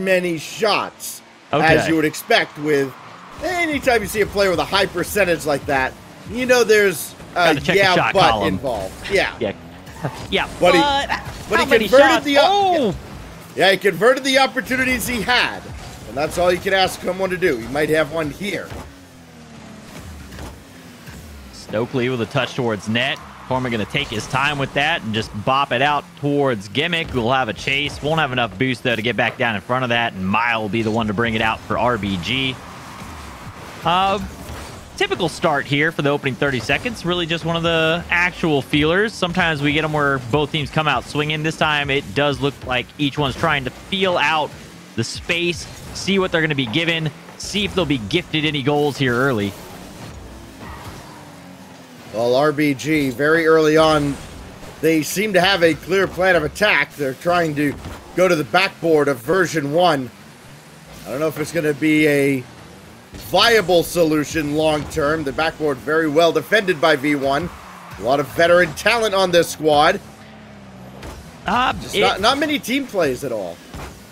many shots Okay. as you would expect with anytime you see a player with a high percentage like that. You know there's a shot but column. involved. Yeah. Yeah, But how he many converted shots? he converted the opportunities he had. And that's all you can ask someone to do. He might have one here. Stokely with a touch towards net. Torment going to take his time with that and just bop it out towards Gimmick. We'll have a chase. Won't have enough boost, though, to get back down in front of that. And Mile will be the one to bring it out for RBG. Typical start here for the opening 30 seconds. Really just one of the actual feelers. Sometimes we get them where both teams come out swinging. This time it does look like each one's trying to feel out the space, see what they're going to be given, see if they'll be gifted any goals here early. Well, RBG, very early on, they seem to have a clear plan of attack. They're trying to go to the backboard of version 1. I don't know if it's going to be a viable solution long term. The backboard very well defended by V1. A lot of veteran talent on this squad. Not many team plays at all.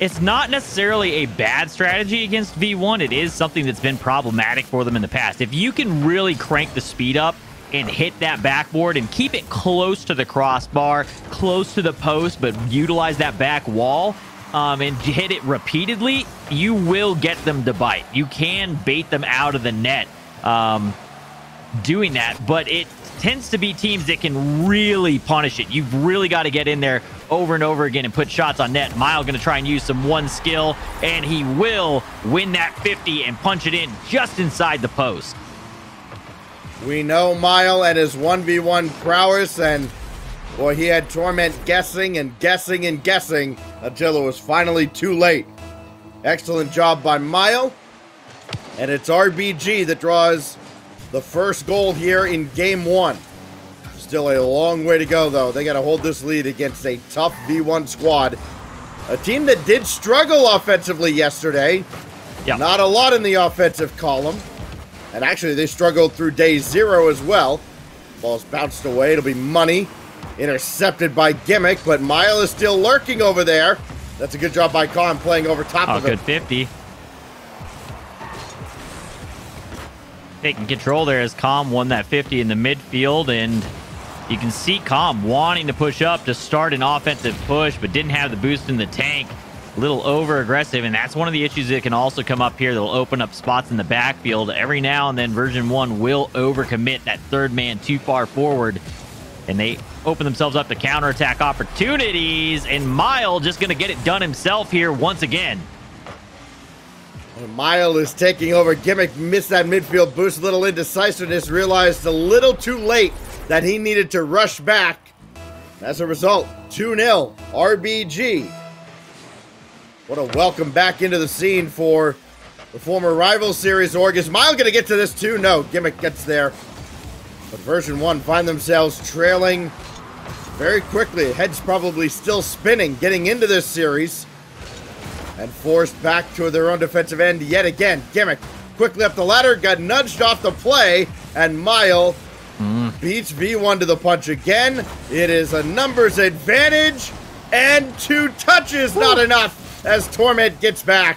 It's not necessarily a bad strategy against V1. It is something that's been problematic for them in the past. If you can really crank the speed up and hit that backboard and keep it close to the crossbar, close to the post, but utilize that back wall and hit it repeatedly, you will get them to bite. You can bait them out of the net doing that, but it tends to be teams that can really punish it. You've really got to get in there over and over again and put shots on net. Mile going to try and use some one skill, and he will win that 50 and punch it in just inside the post. We know Mile and his 1v1 prowess, and boy, he had Torment guessing and guessing and guessing until it was finally too late. Excellent job by Mile, and it's RBG that draws the first goal here in game 1. Still a long way to go, though. They got to hold this lead against a tough V1 squad. A team that did struggle offensively yesterday. Yep. Not a lot in the offensive column. And actually, they struggled through day 0 as well. Ball's bounced away. It'll be money. Intercepted by Gimmick, but Mile is still lurking over there. That's a good job by Khan playing over top of him. Good 50. Taking control there as Calm won that 50 in the midfield, and you can see Calm wanting to push up to start an offensive push, but didn't have the boost in the tank. A little over-aggressive, and that's one of the issues that can also come up here. They'll open up spots in the backfield. Every now and then, version 1 will overcommit that third man too far forward, and they open themselves up to counterattack opportunities, and Mile just going to get it done himself here once again. And Mile is taking over. Gimmick missed that midfield boost, a little indecisiveness, realized a little too late that he needed to rush back. As a result, 2-0, RBG. What a welcome back into the scene for the former rival series org. Is Mile going to get to this too? No, Gimmick gets there. But version 1 find themselves trailing very quickly. Head's probably still spinning getting into this series. And forced back to their own defensive end yet again. Gimmick quickly up the ladder, got nudged off the play, and Mile beats V1 to the punch again. It is a numbers advantage, and 2 touches, not enough, as Torment gets back.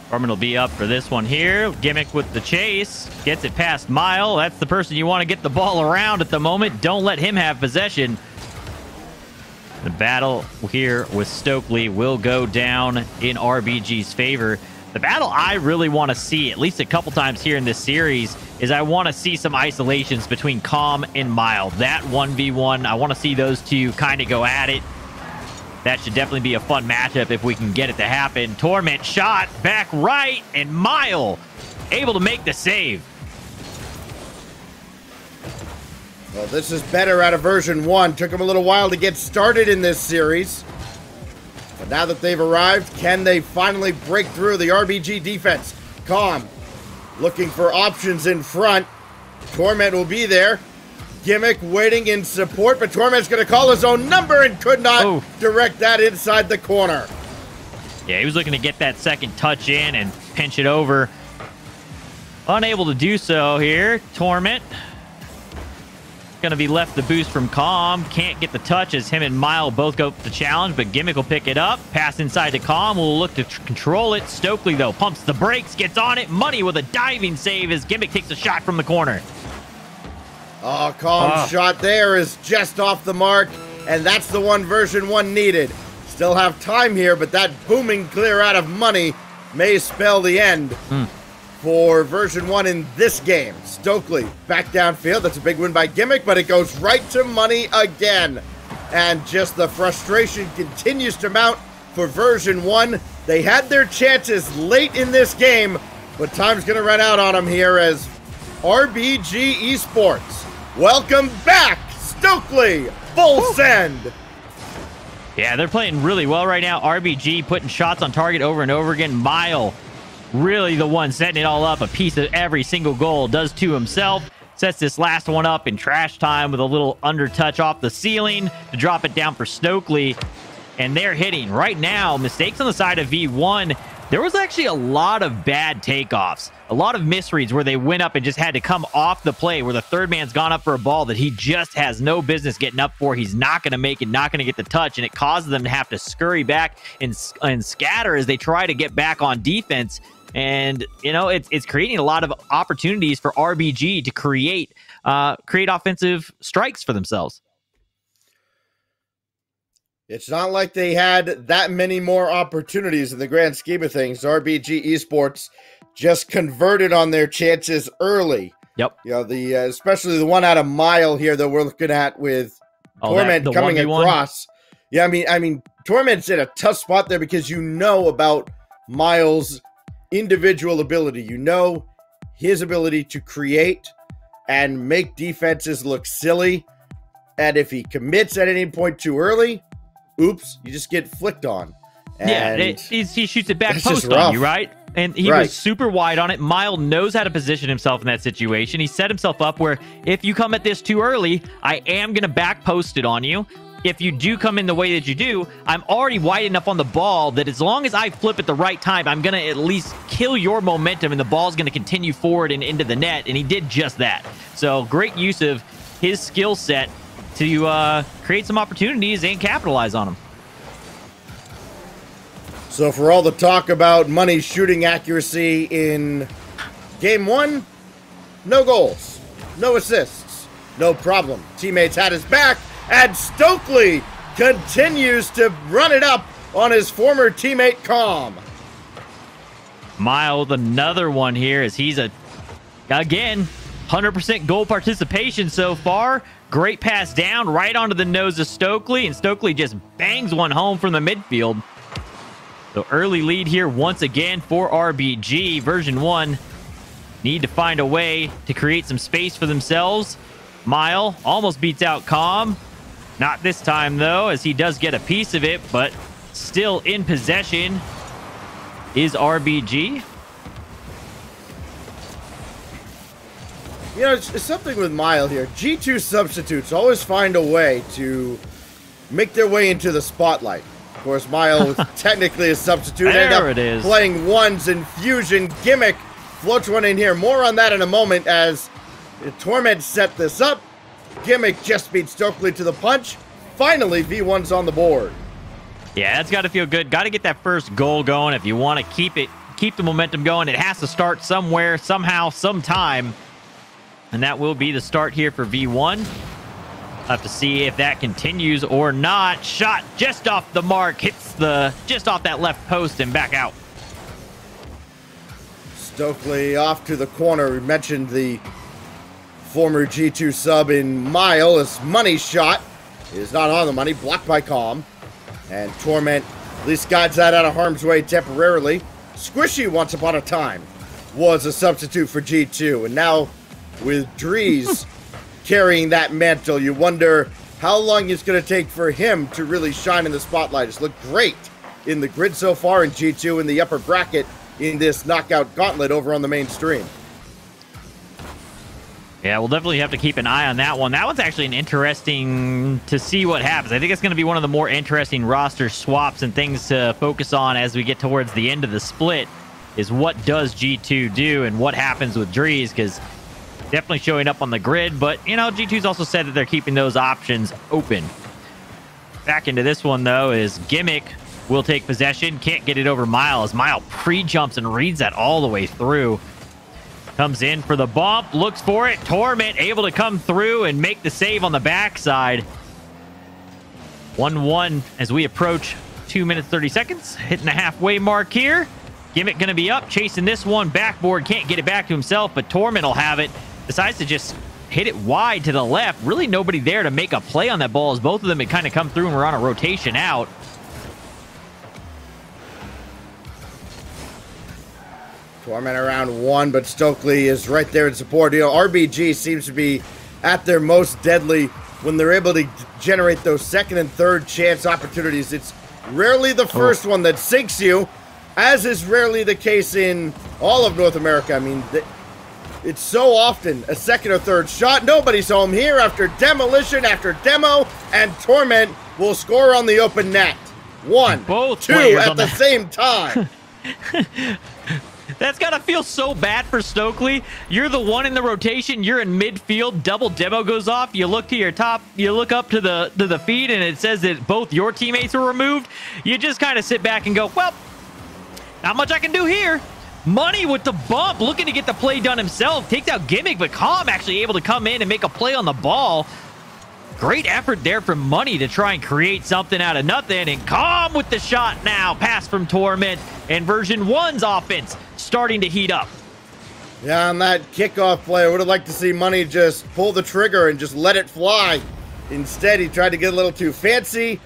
Torment will be up for this one here. Gimmick with the chase. Gets it past Mile. That's the person you want to get the ball around at the moment. Don't let him have possession. The battle here with Stokely will go down in RBG's favor. The battle I really want to see, at least a couple times here in this series, is I want to see some isolations between Calm and Mile. That 1v1, I want to see those two kind of go at it. That should definitely be a fun matchup if we can get it to happen. Torment shot back right, and Mile able to make the save. Well, this is better out of version 1. Took them a little while to get started in this series. But now that they've arrived, can they finally break through the RBG defense? Calm looking for options in front. Torment will be there. Gimmick waiting in support, but Torment's going to call his own number and could not direct that inside the corner. Yeah, he was looking to get that second touch in and pinch it over. Unable to do so here. Torment Going to be left the boost from Calm. Can't get the touch as him and Mile both go for the challenge, but Gimmick will pick it up. Pass inside to Calm. Will look to control it. Stokely, though, pumps the brakes, gets on it. Money with a diving save as Gimmick takes a shot from the corner. Oh, Calm's shot there is just off the mark, and that's the one Version 1 needed. Still have time here, but that booming clear out of money may spell the end for Version 1 in this game. Stokely back downfield. That's a big win by Gimmick, but it goes right to money again. And just the frustration continues to mount for Version 1. They had their chances late in this game, but time's going to run out on them here as RBG Esports. Welcome back, Stokely. Full send. Yeah, they're playing really well right now. RBG putting shots on target over and over again. Mile, really the one setting it all up. A piece of every single goal. Does to himself. Sets this last one up in trash time with a little under touch off the ceiling to drop it down for Stokely. And they're hitting right now. Mistakes on the side of V1. There was actually a lot of bad takeoffs. A lot of misreads where they went up and just had to come off the play, where the third man's gone up for a ball that he just has no business getting up for. He's not going to make it, not going to get the touch, and it causes them to have to scurry back and scatter as they try to get back on defense. And, you know, it's creating a lot of opportunities for RBG to create offensive strikes for themselves. It's not like they had that many more opportunities in the grand scheme of things. RBG Esports just converted on their chances early. Yep. You know, especially the one out of Mile here that we're looking at with Torment coming across. Yeah, I mean, Torment's in a tough spot there because you know about Mile's individual ability. You know his ability to create and make defenses look silly. And if he commits at any point too early, oops, you just get flicked on. And he shoots it back post on you, right? And he was super wide on it. Mile knows how to position himself in that situation. He set himself up where if you come at this too early, I am going to back post it on you. If you do come in the way that you do, I'm already wide enough on the ball that as long as I flip at the right time, I'm going to at least kill your momentum and the ball's going to continue forward and into the net. And he did just that. So great use of his skill set to create some opportunities and capitalize on them. So for all the talk about money shooting accuracy in game one, no goals, no assists, no problem. Teammates had his back, and Stokely continues to run it up on his former teammate Calm. Mile with another one here as he's again 100% goal participation so far. Great pass down right onto the nose of Stokely, and Stokely just bangs one home from the midfield. So early lead here once again for RBG. Version 1 need to find a way to create some space for themselves. Mile almost beats out Calm. Not this time, though, as he does get a piece of it, but still in possession is RBG. You know, it's something with Mile here. G2 substitutes always find a way to make their way into the spotlight. Of course, Mile was technically a substitute. There it is. Playing ones in Fusion. Gimmick floats one in here. More on that in a moment as Torment set this up. Gimmick just beat Stokely to the punch. Finally, V1's on the board. Yeah, that's got to feel good. Got to get that first goal going if you want to keep the momentum going. It has to start somewhere, somehow, sometime. And that will be the start here for V1. Have to see if that continues or not. Shot just off the mark. Hits just off that left post and back out. Stokely off to the corner. We mentioned the former G2 sub in Mile. His money shot is not on the money. Blocked by Calm. And Torment at least guides that out of harm's way temporarily. Squishy, once upon a time, was a substitute for G2. And now with Drees carrying that mantle, you wonder how long it's going to take for him to really shine in the spotlight. It's looked great in the grid so far in G2 in the upper bracket in this knockout gauntlet over on the main stream. Yeah, we'll definitely have to keep an eye on that one. That one's actually an interesting to see what happens. I think it's going to be one of the more interesting roster swaps and things to focus on as we get towards the end of the split is what does G2 do and what happens with Drees, because definitely showing up on the grid, but, you know, G2's also said that they're keeping those options open. Back into this one, though, is Gimmick will take possession. Can't get it over Mile as Mile pre-jumps and reads that all the way through. Comes in for the bump, looks for it. Torment able to come through and make the save on the backside. 1-1 as we approach 2 minutes 30 seconds. Hitting the halfway mark here. Gimmick going to be up, chasing this one. Backboard, can't get it back to himself, but Torment will have it. Decides to just hit it wide to the left. Really nobody there to make a play on that ball as both of them had kind of come through and were on a rotation out. Torment around 1, but Stokely is right there in support. You know, RBG seems to be at their most deadly when they're able to generate those second and third chance opportunities. It's rarely the first one that sinks you, as is rarely the case in all of North America. I mean, it's so often a second or third shot. Nobody's home here after demolition after demo, and Torment will score on the open net. 1, both 2 at the same time. That's gotta feel so bad for Stokely. You're the one in the rotation. You're in midfield. Double demo goes off. You look to your top. You look up to the feed, and it says that both your teammates were removed. You just kind of sit back and go, well, not much I can do here. Money with the bump, looking to get the play done himself. Takes out Gimmick, but Calm actually able to come in and make a play on the ball. Great effort there from Money to try and create something out of nothing. And Calm with the shot now. Pass from Torment. And Version 1's offense starting to heat up. Yeah, on that kickoff play, I would have liked to see Money just pull the trigger and just let it fly. Instead, he tried to get a little too fancy.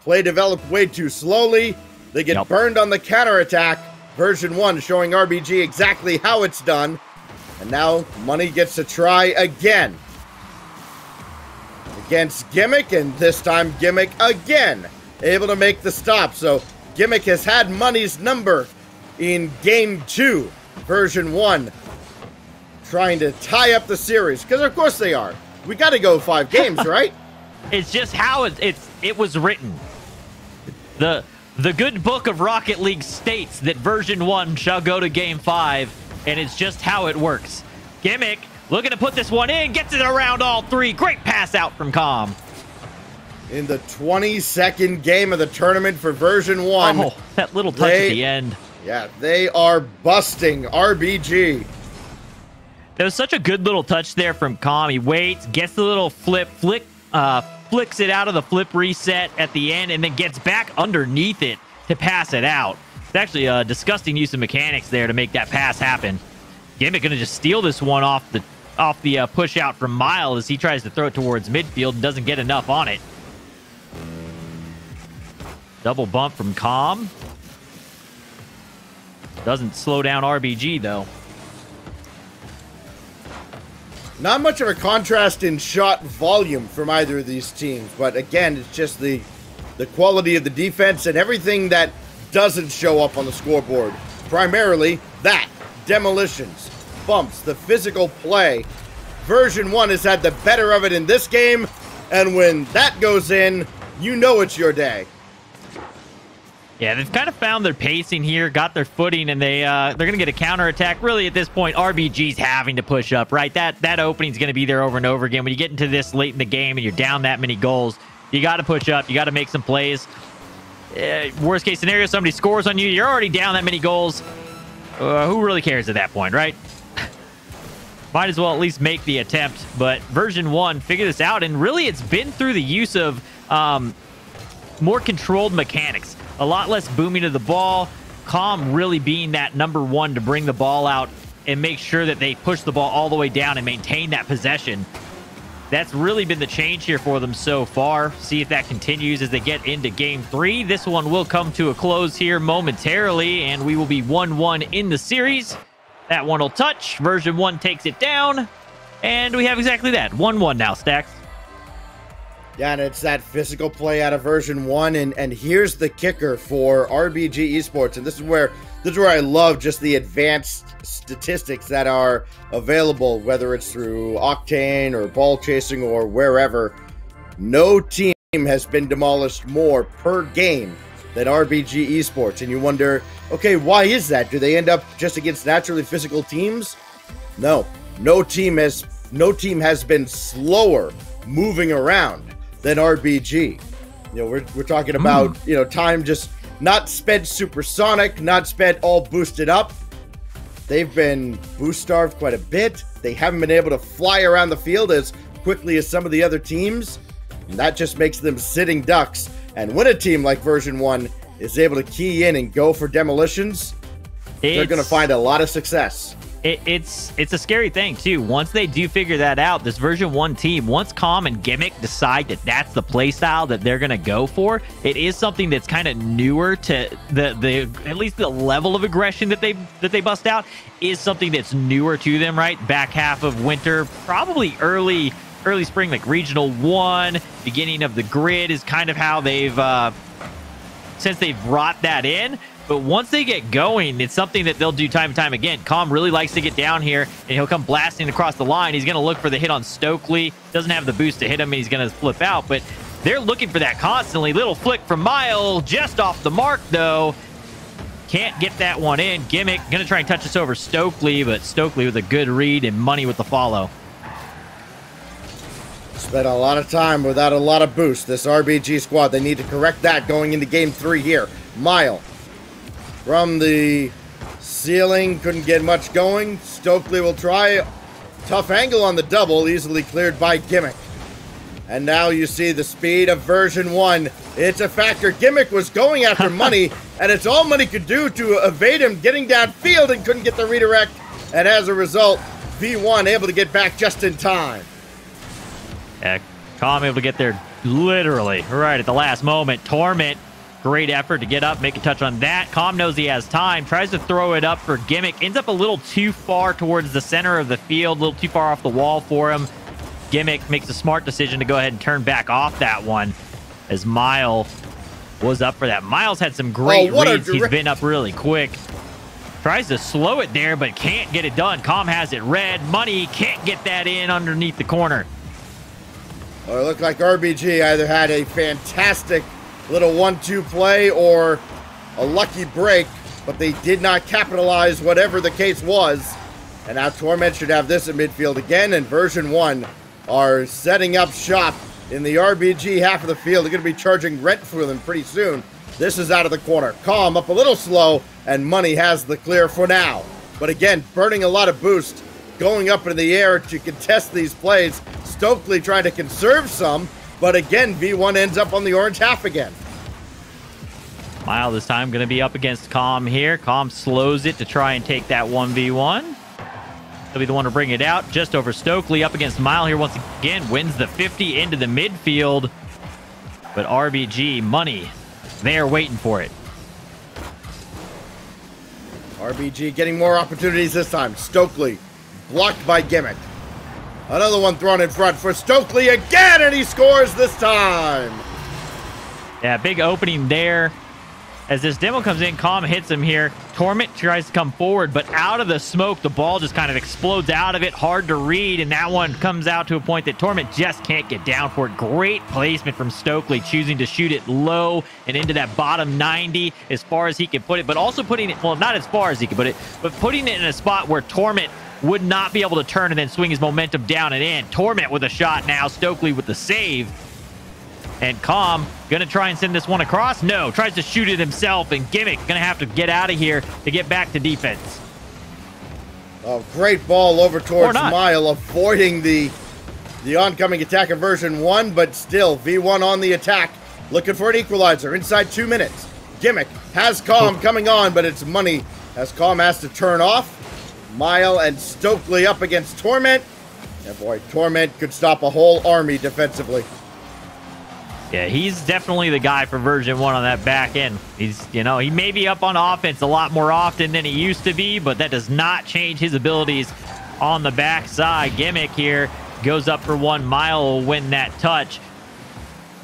Play developed way too slowly. They get burned on the counterattack. Version 1 showing RBG exactly how it's done. And now Money gets to try again. Against Gimmick, and this time Gimmick again able to make the stop. So Gimmick has had Money's number in game 2. Version 1 trying to tie up the series, because of course they are. We got to go 5 games, right? It's just how it was written. The good book of Rocket League states that Version 1 shall go to game 5, and it's just how it works. Gimmick looking to put this one in, gets it around all 3. Great pass out from Calm. In the 22nd game of the tournament for Version 1. Oh, that little touch at the end. Yeah, they are busting RBG. That was such a good little touch there from Calm. He waits, gets the little flicks it out of the flip reset at the end, and then gets back underneath it to pass it out. It's actually a disgusting use of mechanics there to make that pass happen. Gimmick going to just steal this one off the push out from Mile as he tries to throw it towards midfield and doesn't get enough on it. Double bump from Calm. Doesn't slow down RBG, though. Not much of a contrast in shot volume from either of these teams, but again, it's just the quality of the defense and everything that doesn't show up on the scoreboard. Primarily that. Demolitions, bumps, the physical play. Version 1 has had the better of it in this game, and when that goes in, you know it's your day. Yeah, they've kind of found their pacing here, got their footing, and they're going to get a counterattack. Really, at this point, RBG's having to push up, right? That opening's going to be there over and over again. When you get into this late in the game and you're down that many goals, you got to push up. You got to make some plays. Worst case scenario, somebody scores on you. You're already down that many goals. Who really cares at that point, right? Might as well at least make the attempt. But Version 1 figured this out, and really it's been through the use of more controlled mechanics. A lot less booming to the ball. Calm really being that number 1 to bring the ball out and make sure that they push the ball all the way down and maintain that possession. That's really been the change here for them so far. See if that continues as they get into Game 3. This one will come to a close here momentarily, and we will be 1-1 in the series. That one will touch. Version 1 takes it down, and we have exactly that. 1-1 now, Stacks. Yeah, and it's that physical play out of Version 1, and here's the kicker for RBG Esports, and this is where I love just the advanced statistics that are available, whether it's through Octane or ball chasing or wherever. No team has been demolished more per game than RBG Esports, and you wonder, okay, why is that? Do they end up just against naturally physical teams? No, no team has been slower moving around than RBG. You know, we're talking about, you know, time just not spent supersonic, not spent all boosted up. They've been boost starved quite a bit. They haven't been able to fly around the field as quickly as some of the other teams. And that just makes them sitting ducks. And when a team like Version1 is able to key in and go for demolitions, they're going to find a lot of success. It's a scary thing, too. Once they do figure that out, this Version1 team, once Calm and Gimmick decide that that's the play style that they're going to go for, it is something that's kind of newer to the at least the level of aggression that they bust out is something that's newer to them, right? Back half of winter, probably early spring, like Regional 1, beginning of the grid is kind of how they've since they've brought that in. But once they get going, it's something that they'll do time and time again. Calm really likes to get down here, and he'll come blasting across the line. He's going to look for the hit on Stokely. Doesn't have the boost to hit him, and he's going to flip out. But they're looking for that constantly. Little flick from Mile, just off the mark, though. Can't get that one in. Gimmick going to try and touch us over Stokely, but Stokely with a good read and money with the follow. Spent a lot of time without a lot of boost. This RBG squad, they need to correct that going into game 3 here. Mile. From the ceiling, couldn't get much going. Stokely will try. Tough angle on the double, easily cleared by Gimmick. And now you see the speed of Version1. It's a factor. Gimmick was going after money, and it's all money could do to evade him getting downfield and couldn't get the redirect. And as a result, V1 able to get back just in time. Yeah, Calm able to get there literally right at the last moment. Torment. Great effort to get up, make a touch on that. Calm knows he has time, tries to throw it up for Gimmick. Ends up a little too far towards the center of the field, a little too far off the wall for him. Gimmick makes a smart decision to go ahead and turn back off that one as Mile was up for that. Miles had some great reads. He's been up really quick. Tries to slow it there, but can't get it done. Calm has it red. Money can't get that in underneath the corner. Well, it looked like RBG either had a fantastic little 1-2 play or a lucky break, but they did not capitalize whatever the case was. And now Torment should have this at midfield again, and Version1 are setting up shop in the RBG half of the field. They're going to be charging rent for them pretty soon. This is out of the corner. Calm up a little slow, and Money has the clear for now. But again, burning a lot of boost, going up in the air to contest these plays. Stokely trying to conserve some, but again, V1 ends up on the orange half again. Mile this time going to be up against Calm here. Calm slows it to try and take that 1v1. He'll be the one to bring it out just over Stokely. Up against Mile here once again. Wins the 50 into the midfield. But RBG, Money, they're waiting for it. RBG getting more opportunities this time. Stokely blocked by Gimmick. Another one thrown in front for Stokely again, and he scores this time. Yeah, big opening there. As this demo comes in, Calm hits him here. Torment tries to come forward, but out of the smoke, the ball just kind of explodes out of it. Hard to read, and that one comes out to a point that Torment just can't get down for it. Great placement from Stokely, choosing to shoot it low and into that bottom 90 as far as he can put it, but also putting it, well, not as far as he can put it, but putting it in a spot where Torment would not be able to turn and then swing his momentum down and in. Torment with a shot now. Stokely with the save. And Calm going to try and send this one across. No, tries to shoot it himself. And Gimmick going to have to get out of here to get back to defense. Oh, great ball over towards Mile, avoiding the oncoming attack of Version1, but still V1 on the attack, looking for an equalizer inside 2 minutes. Gimmick has Calm coming on, but it's Money as Calm has to turn off. Mile and Stokely up against Torment. And boy, Torment could stop a whole army defensively. Yeah, he's definitely the guy for Version1 on that back end. He's, you know, he may be up on offense a lot more often than he used to be, but that does not change his abilities on the backside. Gimmick here goes up for one. Mile will win that touch.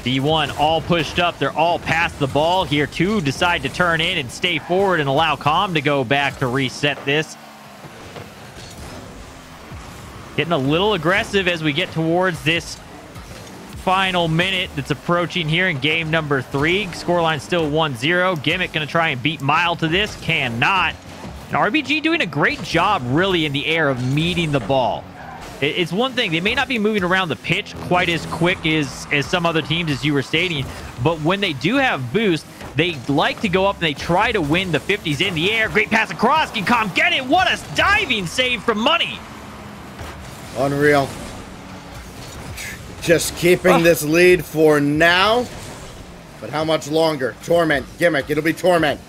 V1 all pushed up. They're all past the ball here. Two decide to turn in and stay forward and allow Calm to go back to reset this. Getting a little aggressive as we get towards this final minute that's approaching here in game number 3. Scoreline still 1-0. Gimmick going to try and beat Mile to this. Cannot. And RBG doing a great job really in the air of meeting the ball. It's one thing, they may not be moving around the pitch quite as quick as some other teams, as you were stating, but when they do have boost, they like to go up and they try to win the 50s in the air. Great pass across. Can Com get it? What a diving save from Money. Unreal. Just keeping this lead for now. But how much longer? Torment, Gimmick. It'll be Torment.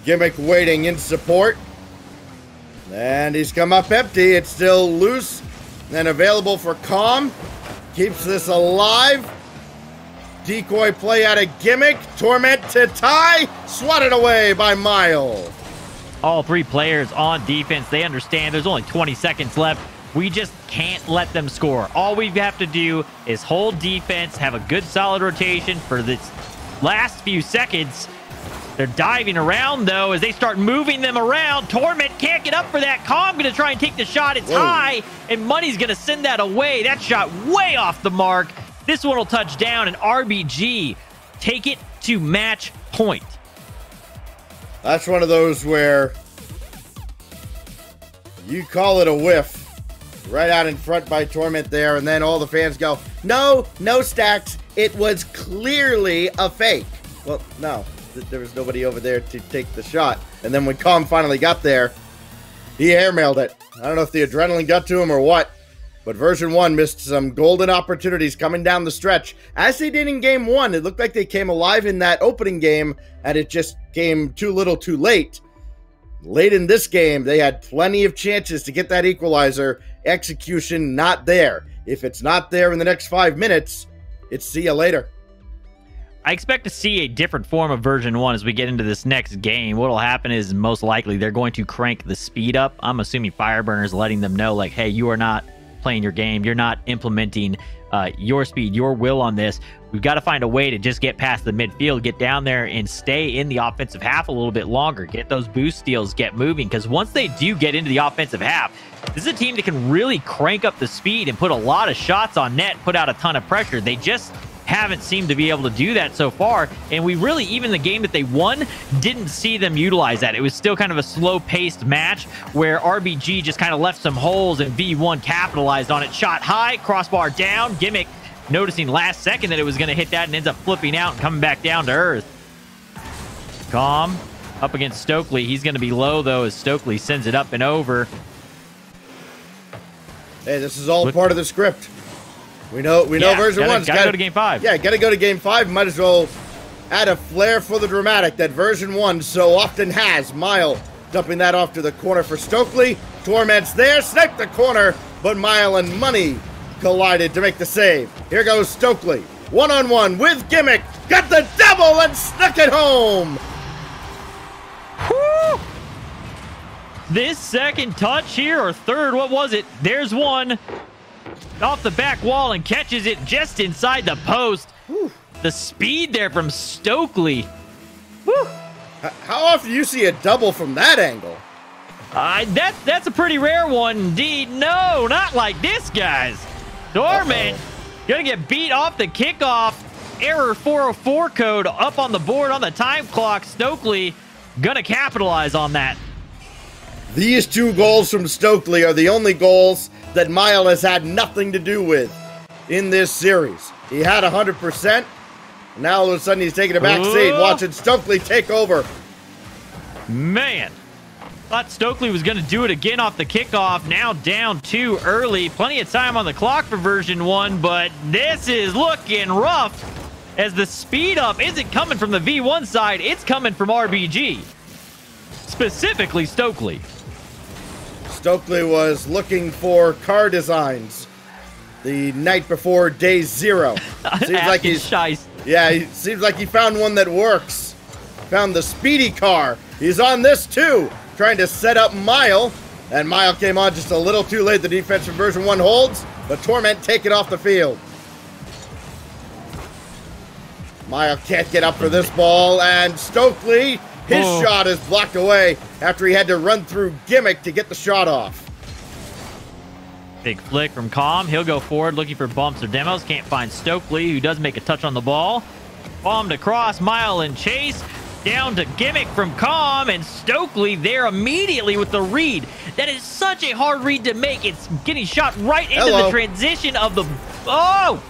Gimmick waiting in support. And he's come up empty. It's still loose and available for Com. Keeps this alive. Decoy play out of Gimmick. Torment to tie. Swatted away by Mile. All three players on defense. They understand there's only 20 seconds left. We just can't let them score. All we have to do is hold defense, have a good solid rotation for this last few seconds. They're diving around, though, as they start moving them around. Torment can't get up for that. Com going to try and take the shot. It's high, and Money's going to send that away. That shot way off the mark. This one will touch down, and RBG take it to match point. That's one of those where you call it a whiff. Right out in front by Torment there, and then all the fans go, no, no, Stacks. It was clearly a fake. Well, no. There was nobody over there to take the shot. And then when Com finally got there, he airmailed it. I don't know if the adrenaline got to him or what, but Version1 missed some golden opportunities coming down the stretch. As they did in Game 1, it looked like they came alive in that opening game, and it just came too little too late. Late in this game, they had plenty of chances to get that equalizer. Execution not there. If it's not there in the next 5 minutes, it's see you later. I expect to see a different form of Version1 as we get into this next game. What will happen is most likely they're going to crank the speed up. I'm assuming Fireburner's letting them know, like, hey, you are not playing your game. You're not implementing your speed, your will on this. We've got to find a way to just get past the midfield, get down there and stay in the offensive half a little bit longer, get those boost steals, get moving, because once they do get into the offensive half, this is a team that can really crank up the speed and put a lot of shots on net, put out a ton of pressure. They just haven't seemed to be able to do that so far, and we really, even the game that they won, didn't see them utilize that. It was still kind of a slow-paced match where RBG just kind of left some holes and V1 capitalized on it. Shot high, crossbar down, Gimmick noticing last second that it was going to hit that and ends up flipping out and coming back down to earth. Com up against Stokely. He's going to be low, though, as Stokely sends it up and over. Hey, this is all part of the script. We know Version1's got to go to Game 5. Yeah, got to go to Game 5. Might as well add a flair for the dramatic that Version1 so often has. Mile dumping that off to the corner for Stokely. Torment's there, sniped the corner, but Mile and Money collided to make the save. Here goes Stokely. One-on-one with Gimmick. Got the double and snuck it home. Woo! This second touch here, or third, what was it? There's one. Off the back wall and catches it just inside the post. Whew. The speed there from Stokely. Whew. How often do you see a double from that angle? That's a pretty rare one indeed. No, not like this, guys. Torment gonna get beat off the kickoff. Error 404 code up on the board on the time clock. Stokely gonna capitalize on that. These two goals from Stokely are the only goals that Mile has had nothing to do with in this series. He had 100%. Now all of a sudden he's taking a back seat, watching Stokely take over. Man, thought Stokely was going to do it again off the kickoff. Now down too early. Plenty of time on the clock for Version1, but this is looking rough as the speed up isn't coming from the V1 side. It's coming from RBG, specifically Stokely. Stokely was looking for car designs the night before day 0. Seems like he's yeah, he seems like he found one that works. Found the speedy car. He's on this too, trying to set up Mile, and Mile came on just a little too late. The defense from Version1 holds, but Torment take it off the field. Mile can't get up for this ball, and Stokely, his shot is blocked away after he had to run through Gimmick to get the shot off. Big flick from Com. He'll go forward looking for bumps or demos. Can't find Stokely, who does make a touch on the ball. Bombed across, Mile and Chase. down to Gimmick from Calm, and Stokely there immediately with the read. That is such a hard read to make. It's getting shot right into the transition of the... Oh!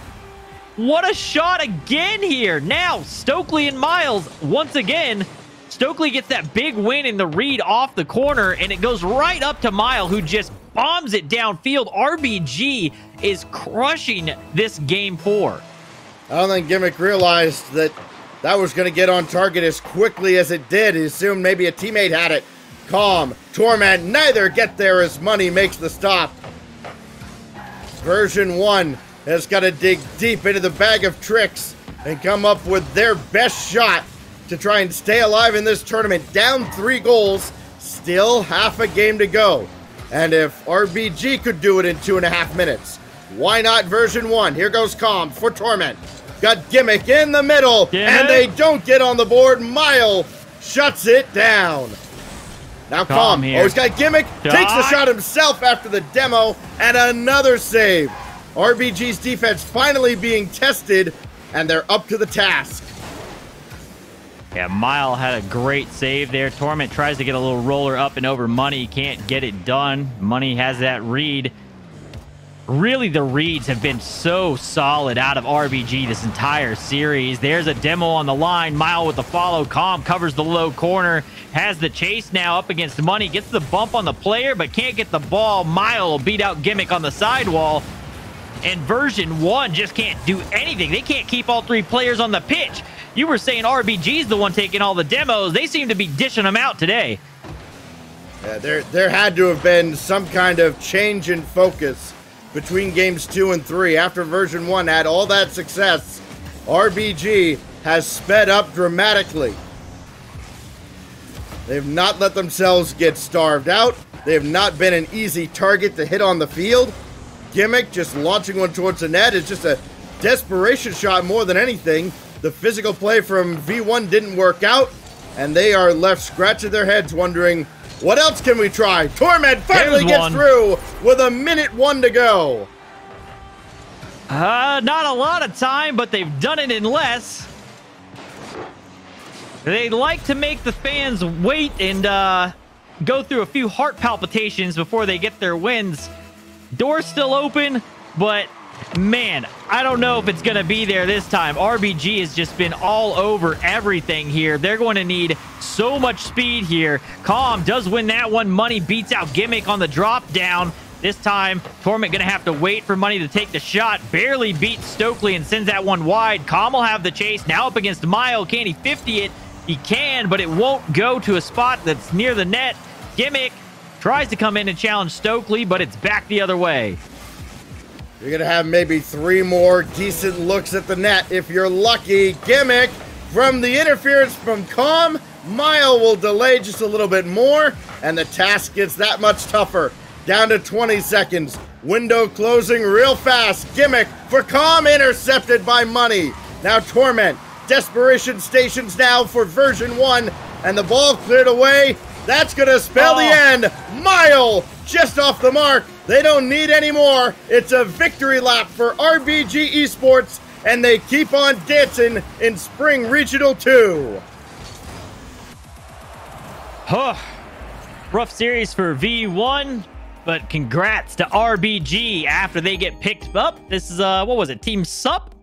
What a shot again here. Now, Stokely and Miles, once again, Stokely gets that big win in the read off the corner, and it goes right up to Mile, who just bombs it downfield. RBG is crushing this game 4. I don't think Gimmick realized that was going to get on target as quickly as it did. He assumed maybe a teammate had it. Calm, Torment, neither get there as Money makes the stop. Version 1 has got to dig deep into the bag of tricks and come up with their best shot to try and stay alive in this tournament. Down 3 goals, still half a game to go. And if RBG could do it in 2.5 minutes, why not Version 1? Here goes Calm for Torment. Got Gimmick in the middle, and they don't get on the board. Mile shuts it down. Now Calm, he's got Gimmick, takes the shot himself after the demo, and another save. RBG's defense finally being tested, and they're up to the task. Yeah, Mile had a great save there. Torment tries to get a little roller up and over Money. Can't get it done. Money has that read. Really, the reads have been so solid out of RBG this entire series. There's a demo on the line. Mile with the follow. Calm covers the low corner. Has the chase now up against Money. Gets the bump on the player, but can't get the ball. Mile will beat out Gimmick on the sidewall. And Version 1 just can't do anything. They can't keep all 3 players on the pitch. You were saying RBG's the one taking all the demos. They seem to be dishing them out today. Yeah, there had to have been some kind of change in focus between games 2 and 3. After Version 1 had all that success, RBG has sped up dramatically. They've not let themselves get starved out. They have not been an easy target to hit on the field. Gimmick just launching one towards the net is just a desperation shot more than anything. The physical play from V1 didn't work out, and they are left scratching their heads wondering, what else can we try? Torment finally gets through with 1:01 to go. Not a lot of time, but they've done it in less. They like to make the fans wait and go through a few heart palpitations before they get their wins. Door's still open, but man, I don't know if it's going to be there this time. RBG has just been all over everything here. They're going to need so much speed here. Calm does win that one. Money beats out Gimmick on the drop down. This time, Torment going to have to wait for Money to take the shot. Barely beats Stokely and sends that one wide. Calm will have the chase. Now up against Mile. Can he 50 it? He can, but it won't go to a spot that's near the net. Gimmick tries to come in and challenge Stokely, but it's back the other way. You're going to have maybe 3 more decent looks at the net if you're lucky. Gimmick from the interference from Calm. Mile will delay just a little bit more, and the task gets that much tougher. Down to 20 seconds. Window closing real fast. Gimmick for Calm, intercepted by Money. Now Torment. Desperation stations now for Version 1, and the ball cleared away. That's going to spell the end. Mile just off the mark. They don't need any more. It's a victory lap for RBG Esports, and they keep on dancing in Spring Regional 2. Rough series for V1, but congrats to RBG after they get picked up. This is, what was it, Team Sup?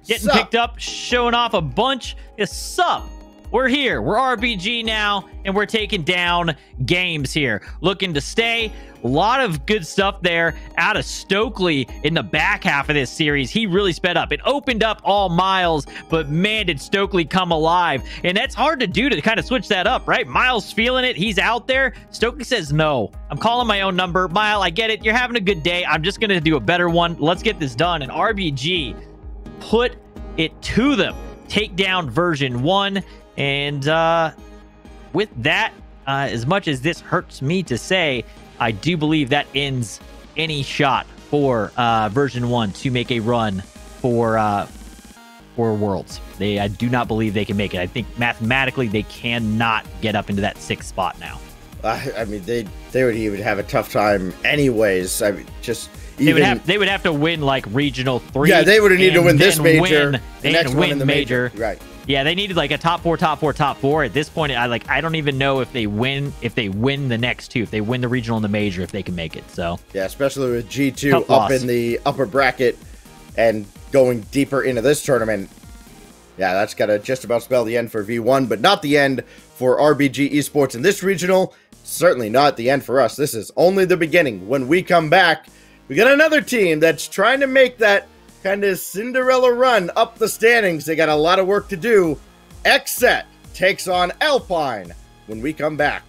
Getting picked up, showing off a bunch. It's Sup. We're here. We're RBG now, and we're taking down games here. Looking to stay. A lot of good stuff there out of Stokely in the back half of this series. He really sped up. It opened up all Miles, but man, did Stokely come alive. And that's hard to do, to kind of switch that up, right? Miles feeling it. He's out there. Stokely says, no, I'm calling my own number. Mile, I get it. You're having a good day. I'm just going to do a better one. Let's get this done. And RBG put it to them. Take down Version 1. And with that, as much as this hurts me to say, I do believe that ends any shot for Version 1 to make a run for Worlds. I do not believe they can make it. I think mathematically they cannot get up into that 6th spot now. I mean, they would even have a tough time anyways. I mean, just even, they would have to win like Regional 3. Yeah, they would need to win this major, the next one in the major. Right. Yeah, they needed like a top four. At this point, I don't even know if they win the next two, if they win the regional and the major, if they can make it. So yeah, especially with G2 Tough up loss. in the upper bracket and going deeper into this tournament. Yeah, that's got to just about spell the end for V1, but not the end for RBG Esports in this regional. Certainly not the end for us. This is only the beginning. When we come back, we got another team that's trying to make that kind of Cinderella run up the standings. They got a lot of work to do. XSET takes on Alpine when we come back.